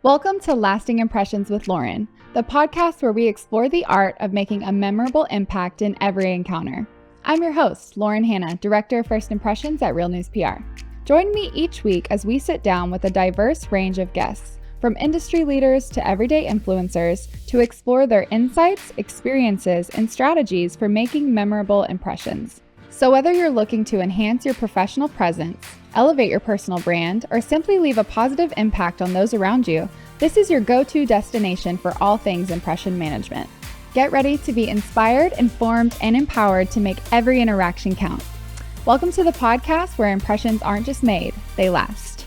Welcome to Lasting Impressions with Lauren, the podcast where we explore the art of making a memorable impact in every encounter. I'm your host, Lauren Hanna, Director of First Impressions at Real News PR. Join me each week as we sit down with a diverse range of guests, from industry leaders to everyday influencers, to explore their insights, experiences, and strategies for making memorable impressions. So whether you're looking to enhance your professional presence, elevate your personal brand, or simply leave a positive impact on those around you, this is your go-to destination for all things impression management. Get ready to be inspired, informed, and empowered to make every interaction count. Welcome to the podcast where impressions aren't just made, they last.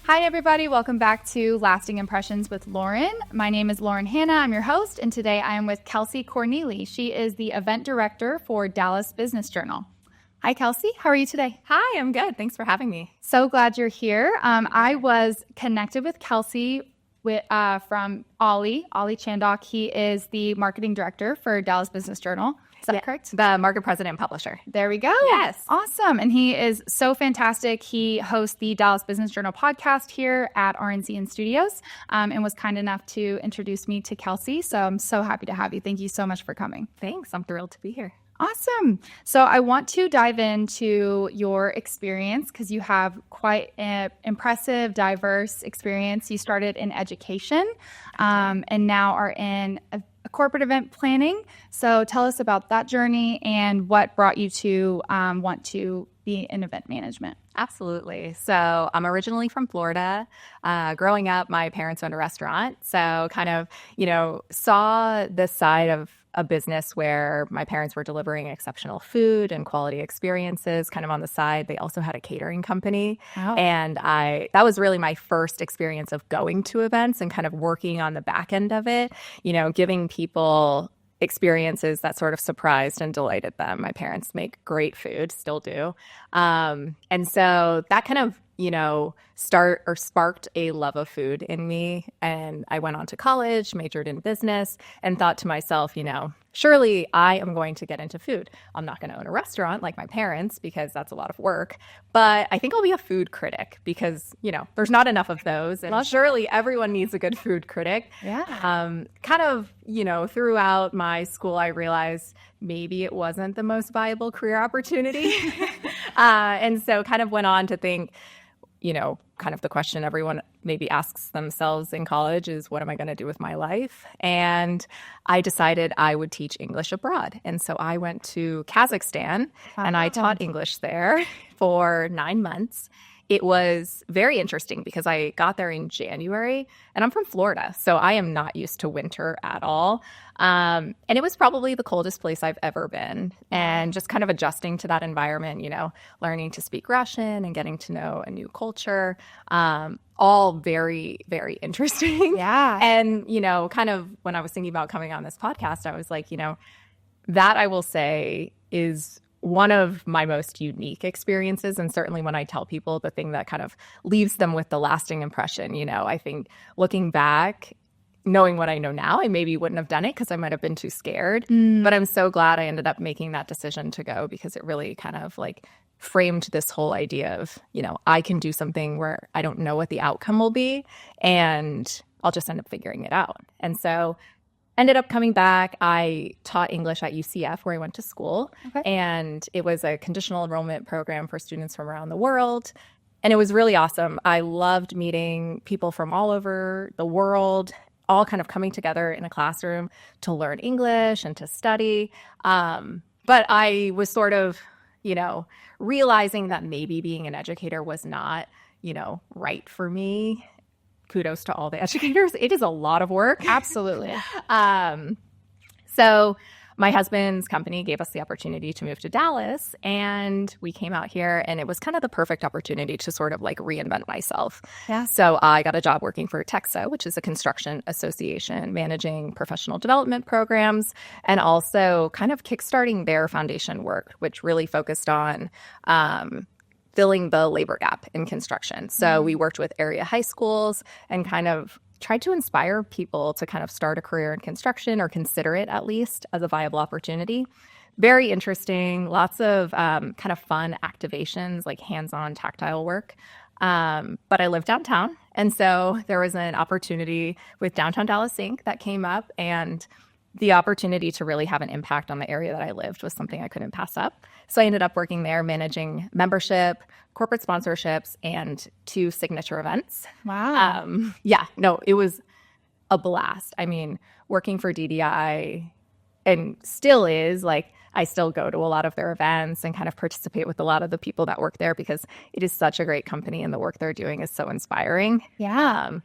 Hi, everybody. Welcome back to Lasting Impressions with Lauren. My name is Lauren Hanna. I'm your host, and today I am with Kelsey Cornillie. She is the event director for Dallas Business Journal. Hi, Kelsey. How are you today? Hi, I'm good. Thanks for having me. So glad you're here. I was connected with Kelsey from Ollie Chandok. He is the marketing director for Dallas Business Journal. Is that correct? The market president and publisher. There we go. Yes. Awesome. And he is so fantastic. He hosts the Dallas Business Journal podcast here at RNCN Studios and was kind enough to introduce me to Kelsey. So I'm so happy to have you. Thank you so much for coming. Thanks. I'm thrilled to be here. Awesome. So I want to dive into your experience because you have quite an impressive, diverse experience. You started in education and now are in a corporate event planning. So tell us about that journey and what brought you to want to be in event management. Absolutely. So I'm originally from Florida. Growing up, my parents owned a restaurant. So kind of, saw this side of a business where my parents were delivering exceptional food and quality experiences kind of on the side. They also had a catering company. Wow. And that was really my first experience of going to events and kind of working on the back end of it, giving people experiences that sort of surprised and delighted them. My parents make great food, still do. And so that kind of, sparked a love of food in me. And I went on to college, majored in business, and thought to myself, surely I am going to get into food. I'm not going to own a restaurant like my parents because that's a lot of work. But I think I'll be a food critic because, there's not enough of those. And surely everyone needs a good food critic. Yeah. Throughout my school, I realized maybe it wasn't the most viable career opportunity. And so kind of went on to think, kind of the question everyone maybe asks themselves in college is, what am I going to do with my life? And I decided I would teach English abroad. And so I went to Kazakhstan and I taught English there for 9 months. It was very interesting because I got there in January and I'm from Florida, so I am not used to winter at all. And it was probably the coldest place I've ever been. And just kind of adjusting to that environment, learning to speak Russian and getting to know a new culture, all very, very interesting. Yeah. And, kind of when I was thinking about coming on this podcast, I was like, that I will say is one of my most unique experiences. And certainly when I tell people, the thing that kind of leaves them with the lasting impression, I think looking back, knowing what I know now, I maybe wouldn't have done it because I might have been too scared. But I'm so glad I ended up making that decision to go because it really kind of framed this whole idea of, I can do something where I don't know what the outcome will be and I'll just end up figuring it out. And so ended up coming back. I taught English at UCF where I went to school. Okay. And it was a conditional enrollment program for students from around the world. And it was really awesome. I loved meeting people from all over the world, all kind of coming together in a classroom to learn English and to study. But I was sort of, realizing that maybe being an educator was not, right for me. Kudos to all the educators. It is a lot of work. Absolutely. So my husband's company gave us the opportunity to move to Dallas, and we came out here, and it was kind of the perfect opportunity to sort of reinvent myself. Yeah. So I got a job working for TEXA, which is a construction association managing professional development programs, and also kind of kickstarting their foundation work, which really focused on filling the labor gap in construction. So we worked with area high schools and kind of tried to inspire people to kind of start a career in construction or consider it at least as a viable opportunity. Very interesting, lots of kind of fun activations like hands-on tactile work. But I live downtown. And so there was an opportunity with Downtown Dallas Inc. that came up, and the opportunity to really have an impact on the area that I lived was something I couldn't pass up. So I ended up working there, managing membership, corporate sponsorships, and 2 signature events. Wow. It was a blast. I mean, working for DDI, and still is, like, I still go to a lot of their events and kind of participate with a lot of the people that work there because it is such a great company and the work they're doing is so inspiring. Yeah.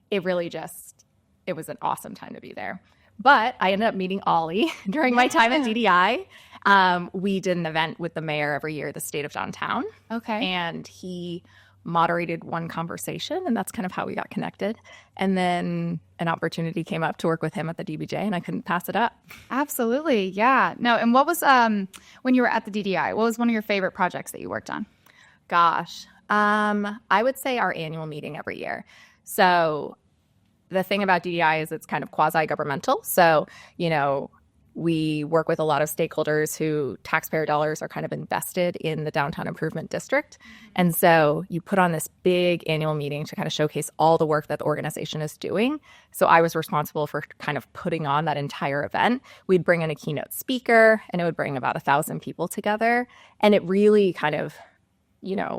It was an awesome time to be there. But I ended up meeting Ollie during my time at DDI. We did an event with the mayor every year, the state of downtown. Okay. And he moderated one conversation, and that's kind of how we got connected. And then an opportunity came up to work with him at the DBJ, and I couldn't pass it up. Absolutely. Yeah. No. And what was, when you were at the DDI, what was one of your favorite projects that you worked on? Gosh, I would say our annual meeting every year. So the thing about DDI is it's kind of quasi-governmental. So, we work with a lot of stakeholders who taxpayer dollars are kind of invested in the downtown improvement district. And so you put on this big annual meeting to kind of showcase all the work that the organization is doing. So I was responsible for kind of putting on that entire event. We'd bring in a keynote speaker, and it would bring about 1,000 people together. And it really kind of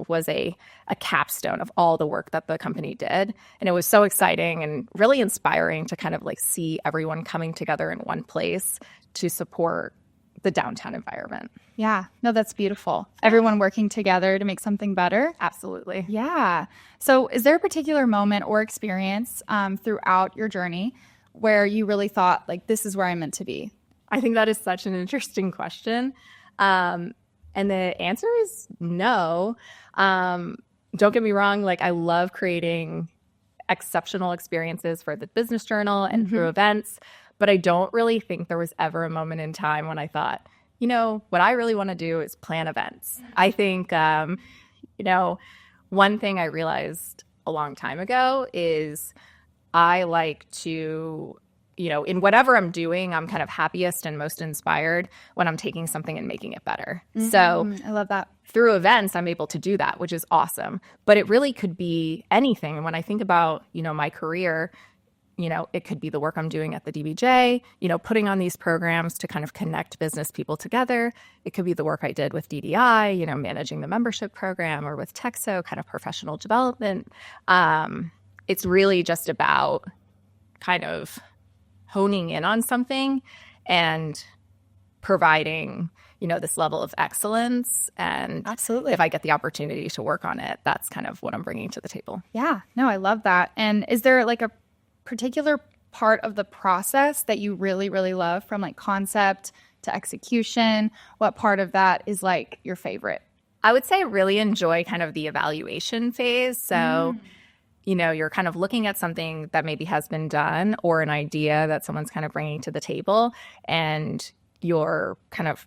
was a capstone of all the work that the company did. And it was so exciting and really inspiring to kind of like see everyone coming together in one place to support the downtown environment. Yeah. No, that's beautiful. Everyone working together to make something better. Absolutely. Yeah. So is there a particular moment or experience throughout your journey where you really thought, like, this is where I'm meant to be? I think that is such an interesting question. And the answer is no. Don't get me wrong. Like, I love creating exceptional experiences for the business journal and through events, but I don't really think there was ever a moment in time when I thought, what I really want to do is plan events. I think, one thing I realized a long time ago is I like to, in whatever I'm doing, I'm kind of happiest and most inspired when I'm taking something and making it better. So I love that. Through events, I'm able to do that, which is awesome. But it really could be anything. And when I think about, my career, it could be the work I'm doing at the DBJ, putting on these programs to kind of connect business people together. It could be the work I did with DDI, managing the membership program, or with Texo, kind of professional development. It's really just about kind of honing in on something and providing, this level of excellence. And absolutely, if I get the opportunity to work on it, that's kind of what I'm bringing to the table. Yeah, no, I love that. And is there like a particular part of the process that you really, really love, from like concept to execution? What part of that is like your favorite? I would say I really enjoy kind of the evaluation phase. So you're kind of looking at something that maybe has been done, or an idea that someone's kind of bringing to the table, and you're kind of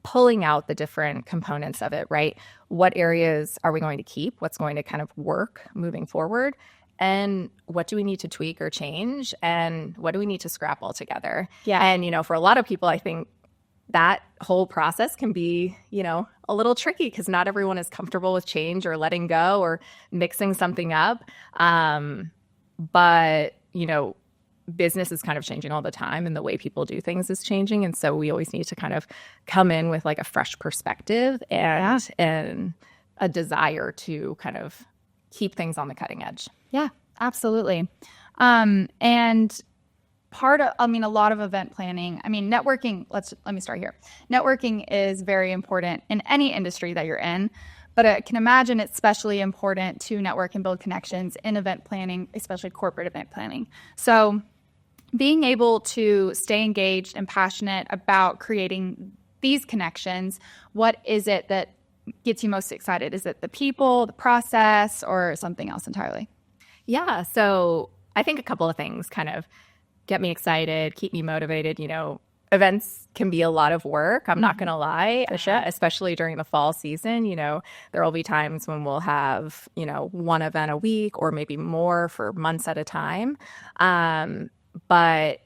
pulling out the different components of it, right? What areas are we going to keep? What's going to kind of work moving forward? And what do we need to tweak or change? And what do we need to scrap altogether? Yeah. And, for a lot of people, I think that whole process can be, a little tricky because not everyone is comfortable with change or letting go or mixing something up. But, business is kind of changing all the time, and the way people do things is changing. And so we always need to kind of come in with like a fresh perspective and a desire to kind of keep things on the cutting edge. Yeah, absolutely. And part of, a lot of event planning, networking, let me start here. Networking is very important in any industry that you're in, but I can imagine it's especially important to network and build connections in event planning, especially corporate event planning. So being able to stay engaged and passionate about creating these connections, what is it that gets you most excited? Is it the people, the process, or something else entirely? Yeah. So I think a couple of things kind of get me excited, keep me motivated. Events can be a lot of work. I'm not going to lie, especially during the fall season. There will be times when we'll have, one event a week or maybe more for months at a time. But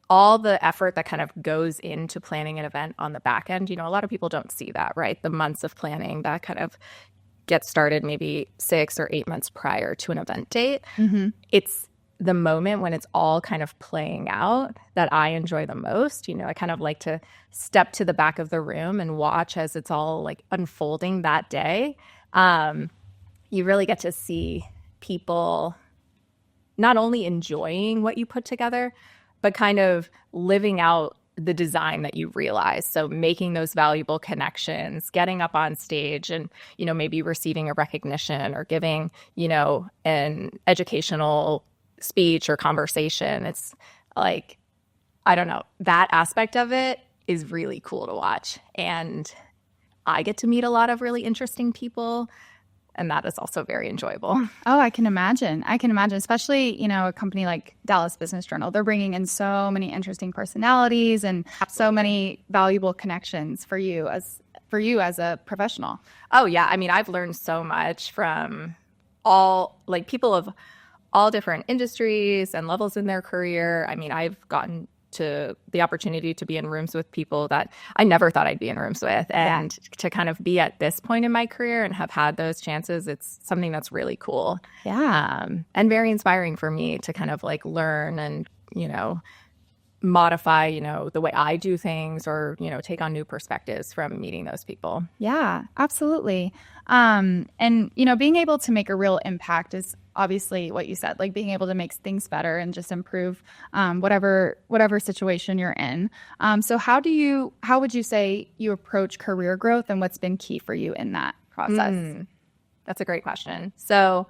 all the effort that kind of goes into planning an event on the back end, a lot of people don't see that, right? The months of planning, that kind of get started maybe 6 or 8 months prior to an event date. Mm-hmm. It's the moment when it's all kind of playing out that I enjoy the most. I kind of like to step to the back of the room and watch as it's all like unfolding that day. You really get to see people not only enjoying what you put together, but kind of living out the design that you realize. So making those valuable connections, getting up on stage and, maybe receiving a recognition or giving, an educational speech or conversation. It's like, I don't know, that aspect of it is really cool to watch. And I get to meet a lot of really interesting people. And that is also very enjoyable. Oh, I can imagine. Especially, a company like Dallas Business Journal. They're bringing in so many interesting personalities and so many valuable connections for you as a professional. Oh, yeah. I mean, I've learned so much from people of all different industries and levels in their career. I mean, I've gotten to the opportunity to be in rooms with people that I never thought I'd be in rooms with. And to kind of be at this point in my career and have had those chances, it's something that's really cool. Yeah. And very inspiring for me to kind of like learn and, modify, the way I do things or, take on new perspectives from meeting those people. Yeah, absolutely. And, being able to make a real impact is obviously what you said, like being able to make things better and just improve whatever situation you're in. So how would you say you approach career growth and what's been key for you in that process? That's a great question. So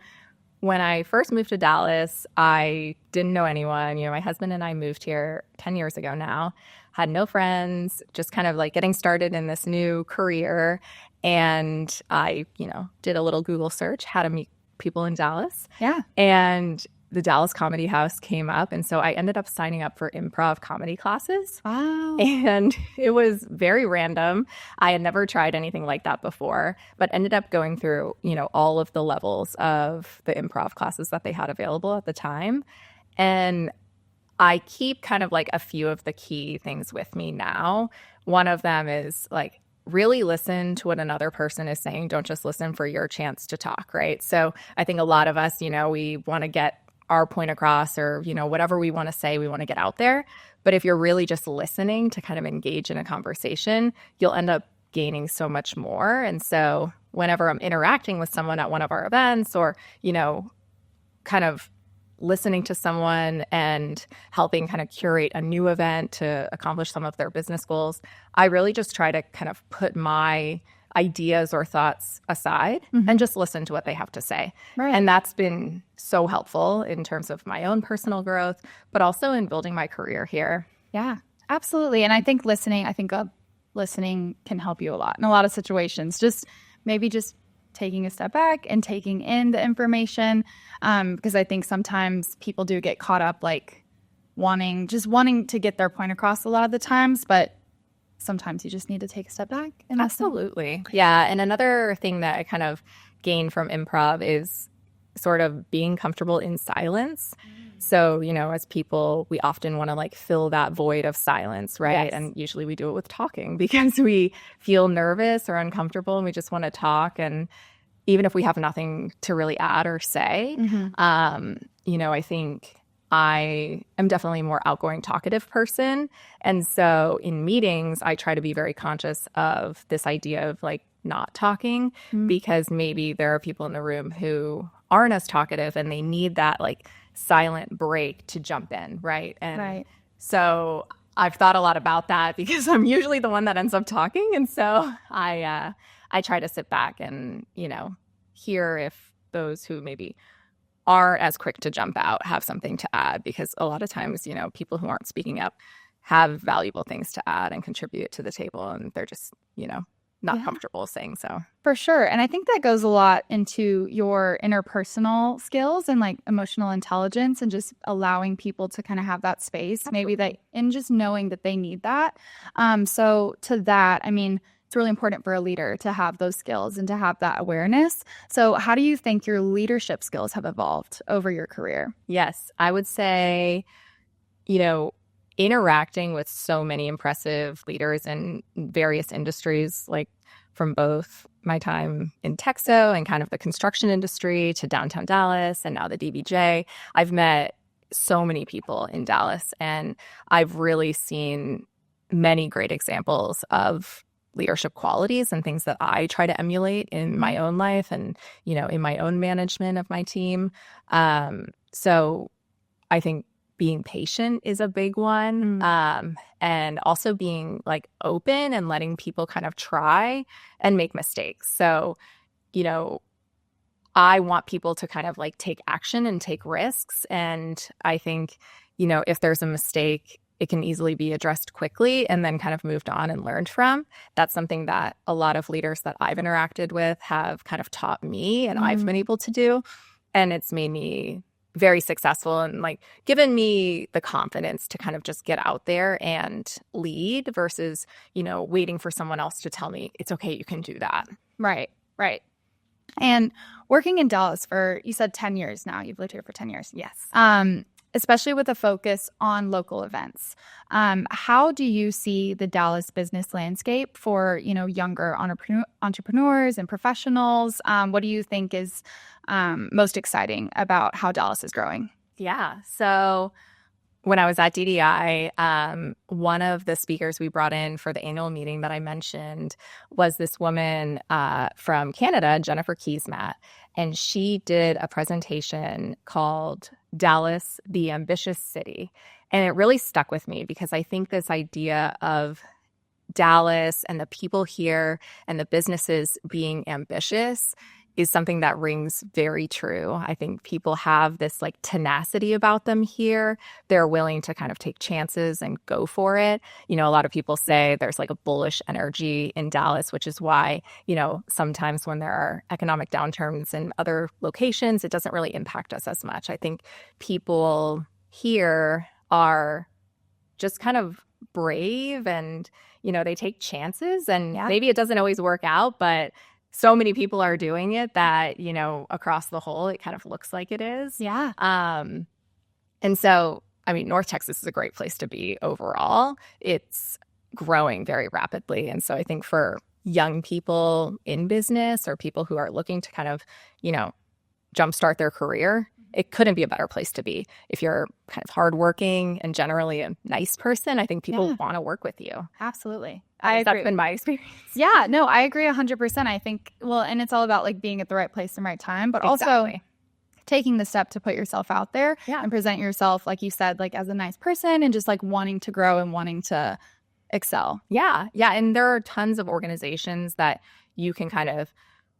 when I first moved to Dallas, I didn't know anyone. My husband and I moved here 10 years ago now, had no friends, just kind of like getting started in this new career. And I, did a little Google search, how to meet people in Dallas. Yeah. And the Dallas Comedy House came up. And so I ended up signing up for improv comedy classes. Wow. And it was very random. I had never tried anything like that before, but ended up going through, all of the levels of the improv classes that they had available at the time. And I keep kind of like a few of the key things with me now. One of them is like, really listen to what another person is saying. Don't just listen for your chance to talk, right? So I think a lot of us, we want to get our point across or, whatever we want to say, we want to get out there. But if you're really just listening to kind of engage in a conversation, you'll end up gaining so much more. And so whenever I'm interacting with someone at one of our events or, kind of listening to someone and helping kind of curate a new event to accomplish some of their business goals, I really just try to kind of put my ideas or thoughts aside and just listen to what they have to say. Right. And that's been so helpful in terms of my own personal growth, but also in building my career here. Yeah, absolutely. And I think listening can help you a lot in a lot of situations. Just taking a step back and taking in the information. Because I think sometimes people do get caught up like wanting to get their point across a lot of the times, but sometimes you just need to take a step back and listen. Absolutely. Yeah. And another thing that I kind of gained from improv is sort of being comfortable in silence. So, as people, we often want to like fill that void of silence, right? Yes. And usually we do it with talking because we feel nervous or uncomfortable and we just want to talk. And even if we have nothing to really add or say, I think I am definitely a more outgoing, talkative person. And so in meetings, I try to be very conscious of this idea of like not talking because maybe there are people in the room who aren't as talkative and they need that like silent break to jump in, right? And so I've thought a lot about that because I'm usually the one that ends up talking. And so I try to sit back and, hear if those who maybe aren't as quick to jump out have something to add, because a lot of times, people who aren't speaking up have valuable things to add and contribute to the table, and they're just, not comfortable saying so. For sure. And I think that goes a lot into your interpersonal skills and like emotional intelligence and just allowing people to kind of have that space, and just knowing that they need that. So to that, I mean, it's really important for a leader to have those skills and to have that awareness. So how do you think your leadership skills have evolved over your career? Yes, I would say, interacting with so many impressive leaders in various industries, like from both my time in Texo and kind of the construction industry to downtown Dallas and now the DBJ. I've met so many people in Dallas, and I've really seen many great examples of leadership qualities and things that I try to emulate in my own life and, in my own management of my team. So I think being patient is a big one. And also being like open and letting people kind of try and make mistakes. So, I want people to kind of like take action and take risks. And I think, if there's a mistake, it can easily be addressed quickly and then kind of moved on and learned from. That's something that a lot of leaders that I've interacted with have kind of taught me and I've been able to do. And it's made me very successful and like given me the confidence to kind of just get out there and lead versus, waiting for someone else to tell me it's okay, you can do that. Right. And working in Dallas for, you said 10 years now. You've lived here for 10 years. Yes. Especially with a focus on local events. How do you see the Dallas business landscape for, younger entrepreneurs and professionals? What do you think is most exciting about how Dallas is growing? Yeah. So when I was at DDI, one of the speakers we brought in for the annual meeting that I mentioned was this woman from Canada, Jennifer Keesmaat. And she did a presentation called Dallas, the Ambitious City. And it really stuck with me because I think this idea of Dallas and the people here and the businesses being ambitious is something that rings very true. I think people have this like tenacity about them here. They're willing to kind of take chances and go for it. A lot of people say there's like a bullish energy in Dallas, which is why, sometimes when there are economic downturns in other locations, it doesn't really impact us as much. I think people here are just kind of brave and, they take chances and maybe it doesn't always work out, but so many people are doing it that, across the whole, it kind of looks like it is. Yeah. And so, North Texas is a great place to be overall. It's growing very rapidly. And so I think for young people in business or people who are looking to kind of, jumpstart their career, it couldn't be a better place to be. If you're kind of hardworking and generally a nice person, I think people want to work with you. Absolutely. That's been my experience. Yeah, no, I agree 100%. I think, and it's all about like being at the right place and right time, but also taking the step to put yourself out there and present yourself, like you said, like as a nice person and just like wanting to grow and wanting to excel. Yeah. And there are tons of organizations that you can kind of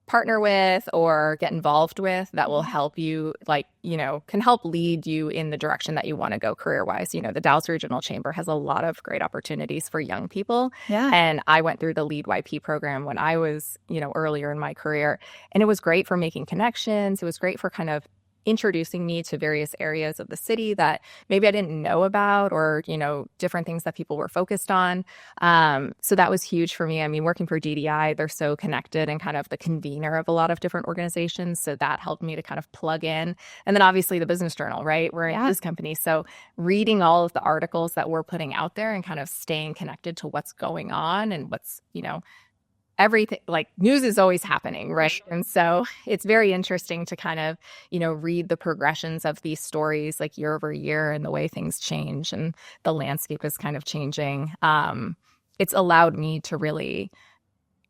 partner with or get involved with that will help you, like, can help lead you in the direction that you want to go career-wise. The Dallas Regional Chamber has a lot of great opportunities for young people. Yeah. And I went through the Lead YP program when I was, earlier in my career. And it was great for making connections. It was great for kind of introducing me to various areas of the city that maybe I didn't know about or, different things that people were focused on. So that was huge for me. Working for DDI, they're so connected and kind of the convener of a lot of different organizations. So that helped me to kind of plug in. And then obviously the Business Journal, right? We're in this company. So reading all of the articles that we're putting out there and kind of staying connected to what's going on and what's, everything, like news is always happening, right? And so it's very interesting to kind of, read the progressions of these stories like year over year and the way things change and the landscape is kind of changing. It's allowed me to really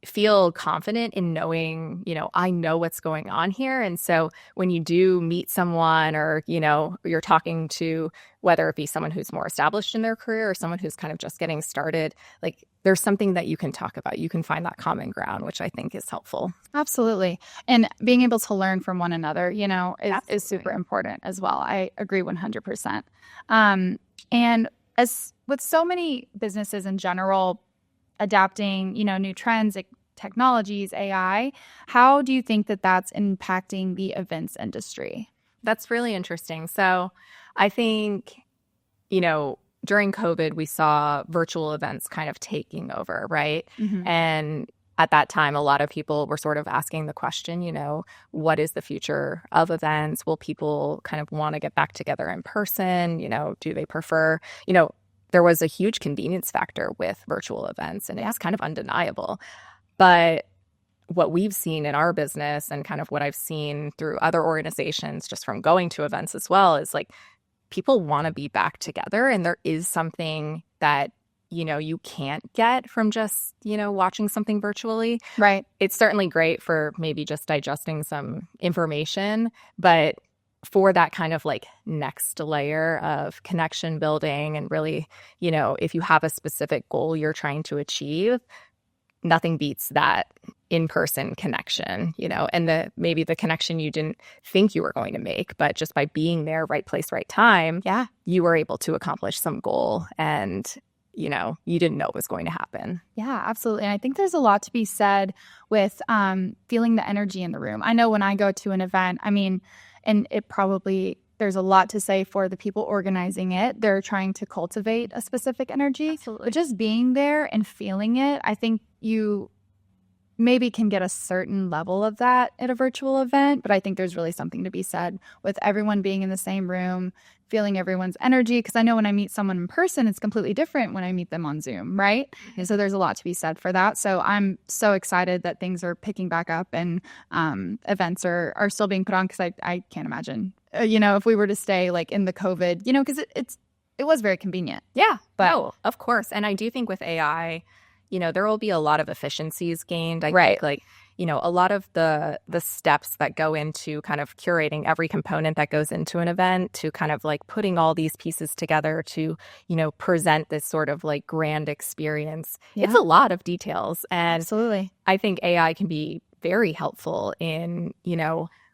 feel confident in knowing, I know what's going on here. And so when you do meet someone or, you're talking to whether it be someone who's more established in their career or someone who's kind of just getting started, like there's something that you can talk about. You can find that common ground, which I think is helpful. Absolutely. And being able to learn from one another, is super important as well. I agree 100%. And as with so many businesses in general, adapting, new trends, technologies, AI, how do you think that that's impacting the events industry? That's really interesting. So I think, during COVID, we saw virtual events kind of taking over, right? Mm-hmm. And at that time, a lot of people were sort of asking the question, what is the future of events? Will people kind of want to get back together in person? Do they prefer, there was a huge convenience factor with virtual events, and it's kind of undeniable. But what we've seen in our business and kind of what I've seen through other organizations just from going to events as well is like people want to be back together. And there is something that, you can't get from just, watching something virtually. Right. It's certainly great for maybe just digesting some information, but for that kind of like next layer of connection building and really, if you have a specific goal you're trying to achieve, nothing beats that in-person connection, and maybe the connection you didn't think you were going to make, but just by being there, right place, right time, you were able to accomplish some goal and, you didn't know it was going to happen. Yeah, absolutely. And I think there's a lot to be said with feeling the energy in the room. I know when I go to an event, and there's a lot to say for the people organizing it. They're trying to cultivate a specific energy. Absolutely. But just being there and feeling it, I think you maybe can get a certain level of that at a virtual event. But I think there's really something to be said with everyone being in the same room, feeling everyone's energy. Because I know when I meet someone in person, it's completely different when I meet them on Zoom, right? Mm-hmm. So there's a lot to be said for that. So I'm so excited that things are picking back up and events are still being put on, because I can't imagine, if we were to stay like in the COVID, because it was very convenient. Yeah, but no, of course. And I do think with AI, there will be a lot of efficiencies gained. I think like, a lot of the steps that go into kind of curating every component that goes into an event, to kind of like putting all these pieces together to, present this sort of like grand experience. Yeah. It's a lot of details. And absolutely, I think AI can be very helpful in,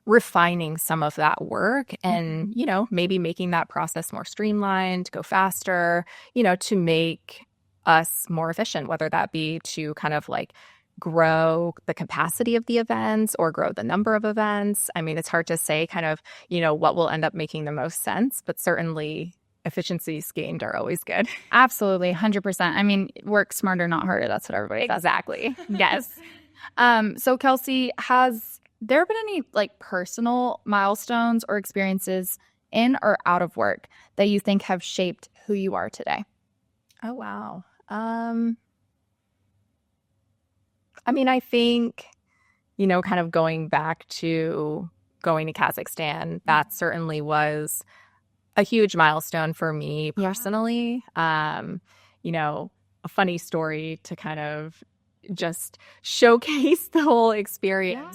refining some of that work and, maybe making that process more streamlined, go faster, to make us more efficient, whether that be to kind of like grow the capacity of the events or grow the number of events. It's hard to say kind of, what will end up making the most sense, but certainly efficiencies gained are always good. Absolutely, 100%. Work smarter, not harder. That's what everybody says. Exactly. Yes. So Kelsey, has there been any like personal milestones or experiences in or out of work that you think have shaped who you are today? Oh, wow. I think, kind of going back to going to Kazakhstan, that certainly was a huge milestone for me personally. A funny story to kind of just showcase the whole experience.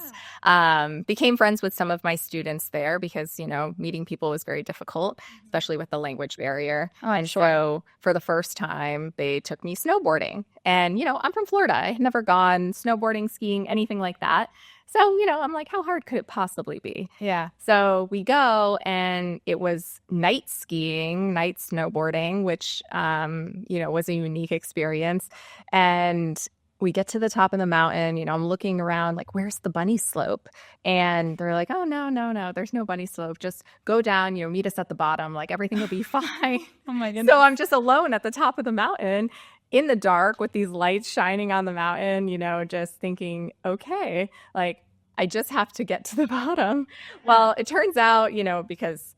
Became friends with some of my students there because, meeting people was very difficult, especially with the language barrier. Oh, I'm sure. So for the first time, they took me snowboarding. And, I'm from Florida. I had never gone snowboarding, skiing, anything like that. So, I'm like, how hard could it possibly be? Yeah. So we go, and it was night skiing, night snowboarding, which, was a unique experience. And we get to the top of the mountain, I'm looking around like, where's the bunny slope? And they're like, oh, no, there's no bunny slope. Just go down, meet us at the bottom. Like, everything will be fine. Oh my goodness. So I'm just alone at the top of the mountain in the dark with these lights shining on the mountain, just thinking, okay, like, I just have to get to the bottom. Well, it turns out, because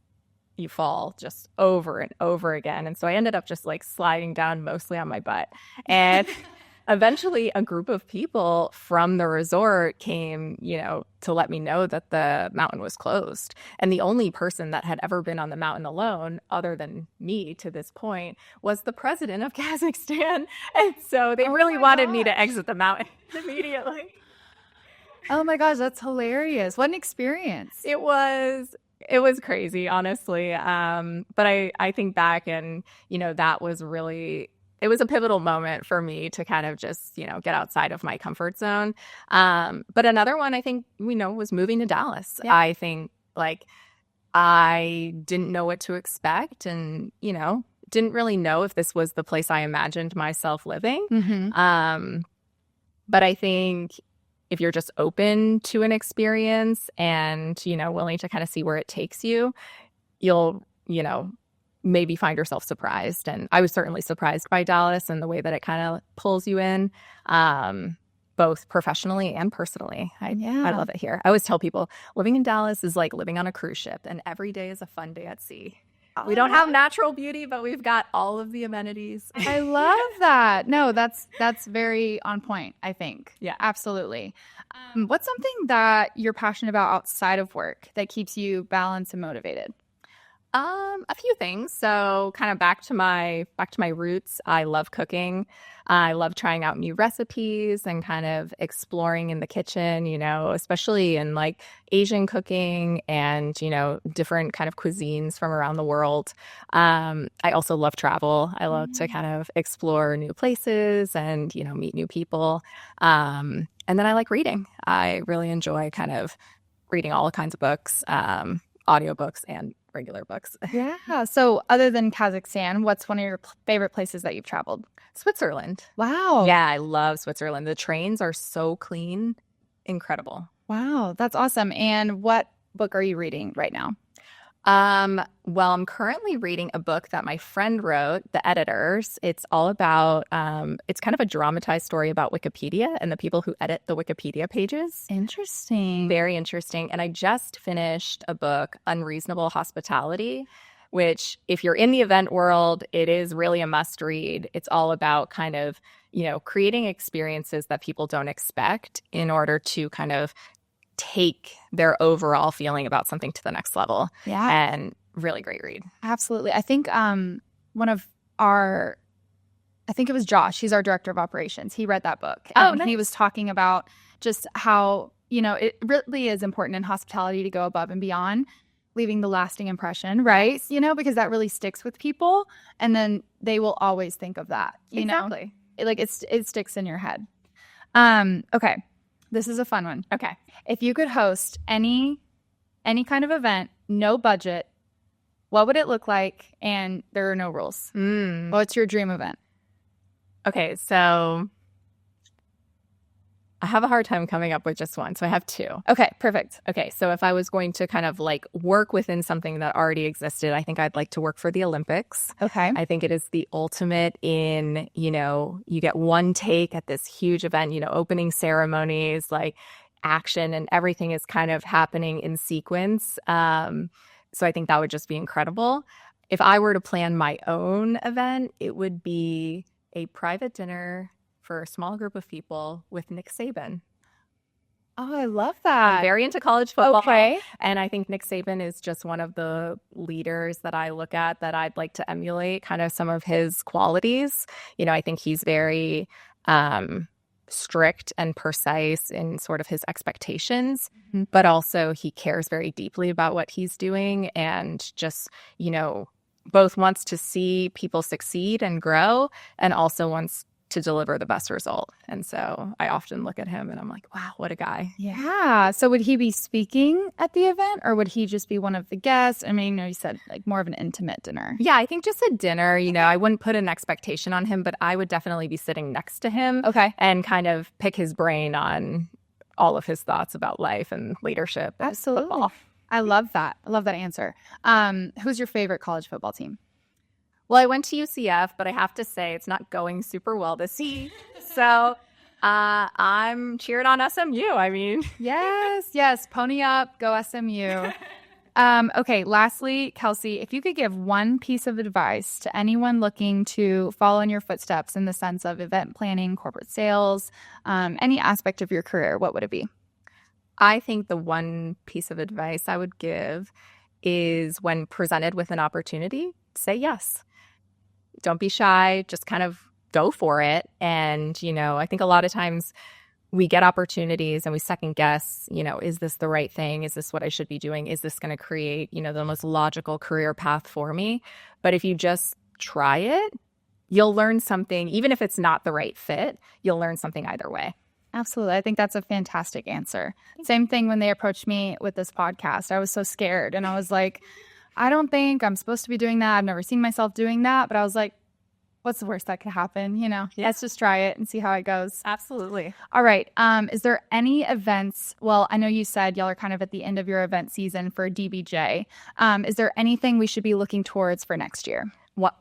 you fall just over and over again. And so I ended up just like sliding down mostly on my butt. And eventually, a group of people from the resort came, to let me know that the mountain was closed. And the only person that had ever been on the mountain alone, other than me to this point, was the president of Kazakhstan. And so they really wanted me to exit the mountain immediately. Oh my gosh, that's hilarious. What an experience. It was crazy, honestly. But I think back and, that was really... It was a pivotal moment for me to kind of just, get outside of my comfort zone. But another one, I think, was moving to Dallas. Yeah. I think, like, I didn't know what to expect and, didn't really know if this was the place I imagined myself living. Mm-hmm. But I think if you're just open to an experience and, willing to kind of see where it takes you, you'll, maybe find yourself surprised. And I was certainly surprised by Dallas and the way that it kind of pulls you in, both professionally and personally. I love it here. I always tell people living in Dallas is like living on a cruise ship, and every day is a fun day at sea. We don't have natural beauty, but we've got all of the amenities. I love that. No, that's very on point, I think. Yeah. Absolutely. What's something that you're passionate about outside of work that keeps you balanced and motivated? A few things. So kind of back to my roots. I love cooking. I love trying out new recipes and kind of exploring in the kitchen, especially in like Asian cooking and, different kind of cuisines from around the world. I also love travel. I love to kind of explore new places and, meet new people. And then I like reading. I really enjoy kind of reading all kinds of books, audiobooks and regular books. Yeah. So other than Kazakhstan, what's one of your favorite places that you've traveled? Switzerland. Wow. Yeah, I love Switzerland. The trains are so clean. Incredible. Wow. That's awesome. And what book are you reading right now? Well, I'm currently reading a book that my friend wrote, The Editors. It's all about, it's kind of a dramatized story about Wikipedia and the people who edit the Wikipedia pages. Interesting. Very interesting. And I just finished a book, Unreasonable Hospitality, which if you're in the event world, it is really a must read. It's all about kind of, creating experiences that people don't expect in order to kind of take their overall feeling about something to the next level. Yeah. And really great read. Absolutely. I think I think it was Josh. He's our director of operations. He read that book. Oh, nice. He was talking about just how, it really is important in hospitality to go above and beyond, leaving the lasting impression, right? Because that really sticks with people. And then they will always think of that, Exactly. It sticks in your head. Okay. This is a fun one. Okay. If you could host any kind of event, no budget, what would it look like? And there are no rules. What's your dream event? Okay, so I have a hard time coming up with just one, so I have two. Okay, perfect. Okay, so if I was going to kind of like work within something that already existed, I think I'd like to work for the Olympics. Okay. I think it is the ultimate in, you get one take at this huge event, opening ceremonies, like action and everything is kind of happening in sequence. So I think that would just be incredible. If I were to plan my own event, it would be a private dinner for a small group of people with Nick Saban. Oh, I love that. I'm very into college football. Okay. And I think Nick Saban is just one of the leaders that I look at that I'd like to emulate kind of some of his qualities. I think he's very strict and precise in sort of his expectations, but also he cares very deeply about what he's doing and just, both wants to see people succeed and grow and also wants to deliver the best result. And so I often look at him and I'm like, wow, what a guy. Yeah. So would he be speaking at the event or would he just be one of the guests? I mean, you said like more of an intimate dinner. Yeah, I think just a dinner, I wouldn't put an expectation on him, but I would definitely be sitting next to him. Okay. And kind of pick his brain on all of his thoughts about life and leadership. And absolutely. Football. I love that. I love that answer. Who's your favorite college football team? Well, I went to UCF, but I have to say it's not going super well this year. So I'm cheered on SMU. I mean, yes. Pony up. Go SMU. Okay. Lastly, Kelsey, if you could give one piece of advice to anyone looking to follow in your footsteps in the sense of event planning, corporate sales, any aspect of your career, what would it be? I think the one piece of advice I would give is when presented with an opportunity, say yes. Don't be shy. Just kind of go for it. And, I think a lot of times we get opportunities and we second guess, is this the right thing? Is this what I should be doing? Is this going to create, the most logical career path for me? But if you just try it, you'll learn something. Even if it's not the right fit, you'll learn something either way. Absolutely. I think that's a fantastic answer. Same thing when they approached me with this podcast. I was so scared and I was like, I don't think I'm supposed to be doing that. I've never seen myself doing that. But I was like, what's the worst that could happen? Let's just try it and see how it goes. Absolutely. All right. Is there any events? Well, I know you said y'all are kind of at the end of your event season for DBJ. Is there anything we should be looking towards for next year?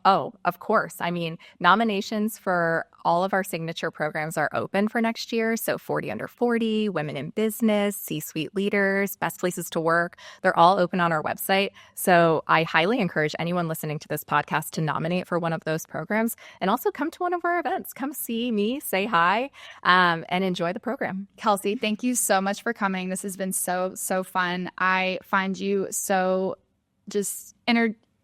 Oh, of course. I mean, nominations for all of our signature programs are open for next year. So 40 Under 40, Women in Business, C-Suite Leaders, Best Places to Work, they're all open on our website. So I highly encourage anyone listening to this podcast to nominate for one of those programs, and also come to one of our events. Come see me, say hi, and enjoy the program. Kelsey, thank you so much for coming. This has been so fun. I find you so just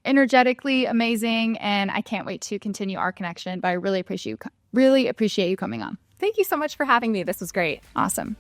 energetically amazing, and I can't wait to continue our connection. But I really appreciate you coming on. Thank you so much for having me. This was great. Awesome.